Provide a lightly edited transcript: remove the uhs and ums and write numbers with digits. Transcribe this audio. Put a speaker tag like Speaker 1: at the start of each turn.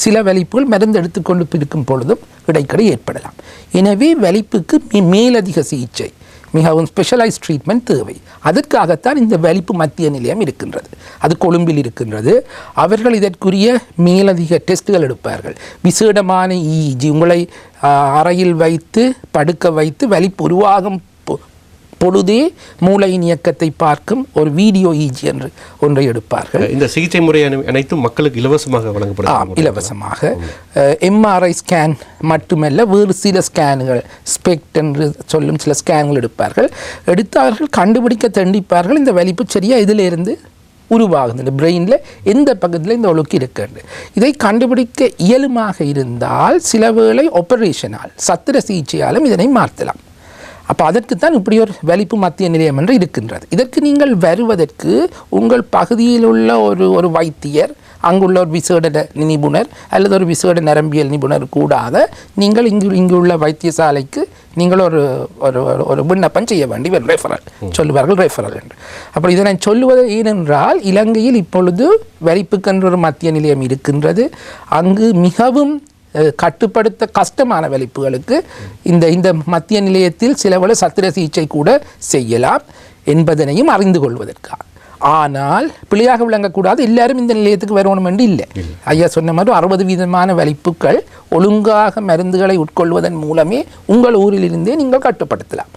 Speaker 1: சில வலிப்புகள் மருந்து எடுத்துக்கொண்டு இருக்கும் பொழுதும் இடைக்கடை ஏற்படலாம். எனவே வலிப்புக்கு மேலதிக சிகிச்சை, மிகவும் ஸ்பெஷலைஸ்ட் ட்ரீட்மெண்ட் தேவை. அதற்காகத்தான் இந்த வலிப்பு மத்திய நிலையம் இருக்கின்றது. அது கொழும்பில் இருக்கின்றது. அவர்கள் இதற்குரிய மேலதிக டெஸ்ட்டுகள் எடுப்பார்கள். விசேடமான இஇஜி, உங்களை அறையில் வைத்து படுக்க வைத்து வலிப்பு உருவாகும் பொழுதே மூளையின் இயக்கத்தை பார்க்கும் ஒரு வீடியோ இஜி என்று ஒன்றை எடுப்பார்கள்.
Speaker 2: இந்த சிகிச்சை முறை அனைத்தும் மக்களுக்கு இலவசமாக வழங்கப்படும்.
Speaker 1: இலவசமாக எம்ஆர்ஐ ஸ்கேன் மட்டுமல்ல, வேறு சில ஸ்கேனுகள், ஸ்பெக்ட் என்று சொல்லும் சில ஸ்கேன்கள் எடுப்பார்கள். எடுத்து அவர்கள் கண்டுபிடிக்க தண்டிப்பார்கள் இந்த வலிப்பு சரியா இதிலிருந்து உருவாகுது, இந்த பிரெயினில் எந்த பக்கத்தில் இந்த ஒழுக்கு இருக்கின்றது. இதை கண்டுபிடிக்க இயலுமாக இருந்தால் சில வேளை ஆபரேஷனால், சத்திர சிகிச்சையாலும் இதனை மாற்றலாம். அப்போ அதற்குத்தான் இப்படி ஒரு வலிப்பு மத்திய நிலையம் என்று இருக்கின்றது. இதற்கு நீங்கள் வருவதற்கு உங்கள் பகுதியில் உள்ள ஒரு வைத்தியர், அங்குள்ள ஒரு விசேட நிபுணர் அல்லது ஒரு விசேட நரம்பியல் நிபுணர் கூடாத நீங்கள் இங்குள்ள வைத்தியசாலைக்கு நீங்கள் ஒரு விண்ணப்பம் செய்ய வேண்டி ரெஃபரல் சொல்லுவார்கள், ரெஃபரல் என்று. அப்படி இதை நான் சொல்லுவது ஏனென்றால், இலங்கையில் இப்பொழுது வலிப்புக்கென்ற ஒரு மத்திய நிலையம் இருக்கின்றது. அங்கு மிகவும் கட்டுப்படுத்த கஷ்டமான வலிப்புகளுக்கு இந்த மத்திய நிலையத்தில் சிலவள சத்திர சிகிச்சை கூட செய்யலாம் என்பதனையும் அறிந்து கொள்வதற்காக. ஆனால் பிழையாக விளங்கக்கூடாது, எல்லாரும் இந்த நிலையத்துக்கு வரணும் என்று இல்லை. ஐயா சொன்ன மாதிரி 60% வலிப்புகள் ஒழுங்காக மருந்துகளை உட்கொள்வதன் மூலமே உங்கள் ஊரிலிருந்தே நீங்கள் கட்டுப்படுத்தலாம்.